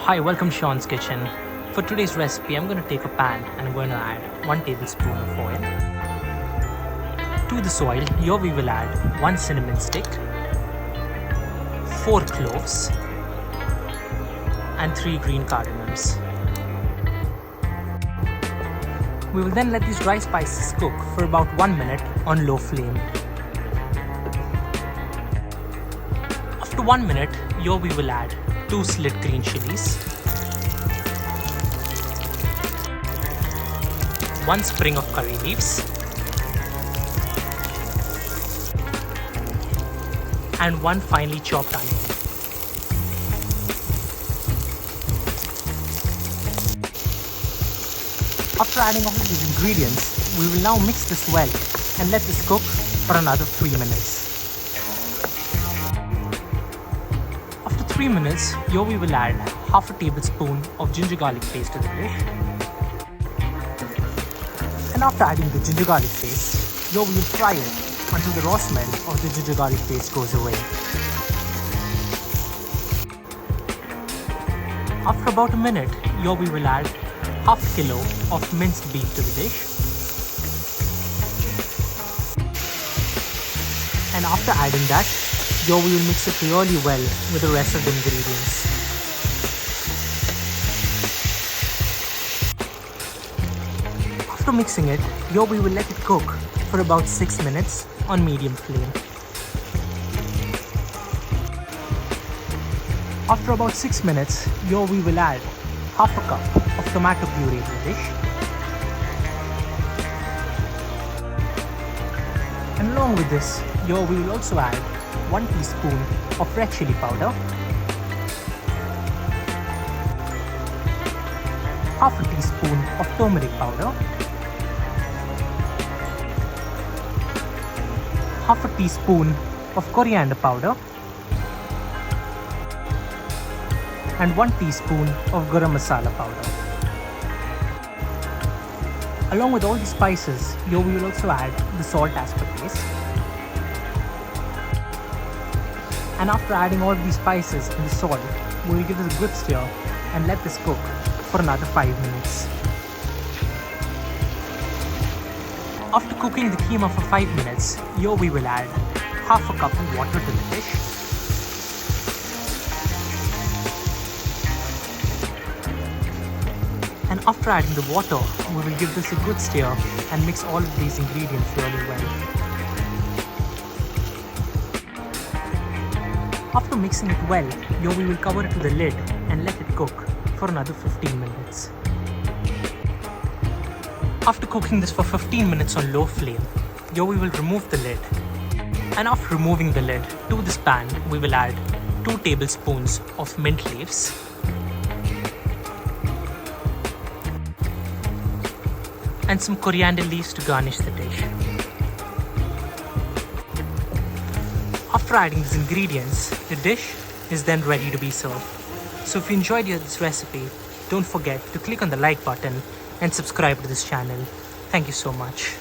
Hi, welcome to Sean's Kitchen. For today's recipe, I'm going to take a pan and I'm going to add 1 tablespoon of oil. To this oil, here we will add 1 cinnamon stick, 4 cloves, and 3 green cardamoms. We will then let these dry spices cook for about 1 minute on low flame. After 1 minute, here we will add 2 slit green chilies, 1 sprig of curry leaves, and 1 finely chopped onion. After adding all of these ingredients, we will now mix this well and let this cook for another 3 minutes. After 3 minutes, here we will add half a tablespoon of ginger garlic paste to the dish. And after adding the ginger garlic paste, here we will fry it until the raw smell of the ginger garlic paste goes away. After about a minute, here we will add half a kilo of minced beef to the dish. And after adding that, here we will mix it really well with the rest of the ingredients. After mixing it, here we will let it cook for about 6 minutes on medium flame. After about 6 minutes, here we will add half a cup of tomato puree to the dish. And along with this, here we will also add 1 teaspoon of red chili powder, half a teaspoon of turmeric powder, half a teaspoon of coriander powder, and 1 teaspoon of garam masala powder. Along with all the spices, here we will also add the salt as per taste. And after adding all these spices and the salt, we will give this a good stir and let this cook for another 5 minutes. After cooking the keema for 5 minutes, here we will add half a cup of water to the dish. And after adding the water, we will give this a good stir and mix all of these ingredients really well. After mixing it well, here we will cover it with a lid and let it cook for another 15 minutes. After cooking this for 15 minutes on low flame, here we will remove the lid. And after removing the lid, to this pan we will add 2 tablespoons of mint leaves, and some coriander leaves to garnish the dish. After adding these ingredients, the dish is then ready to be served. So if you enjoyed this recipe, don't forget to click on the like button and subscribe to this channel. Thank you so much.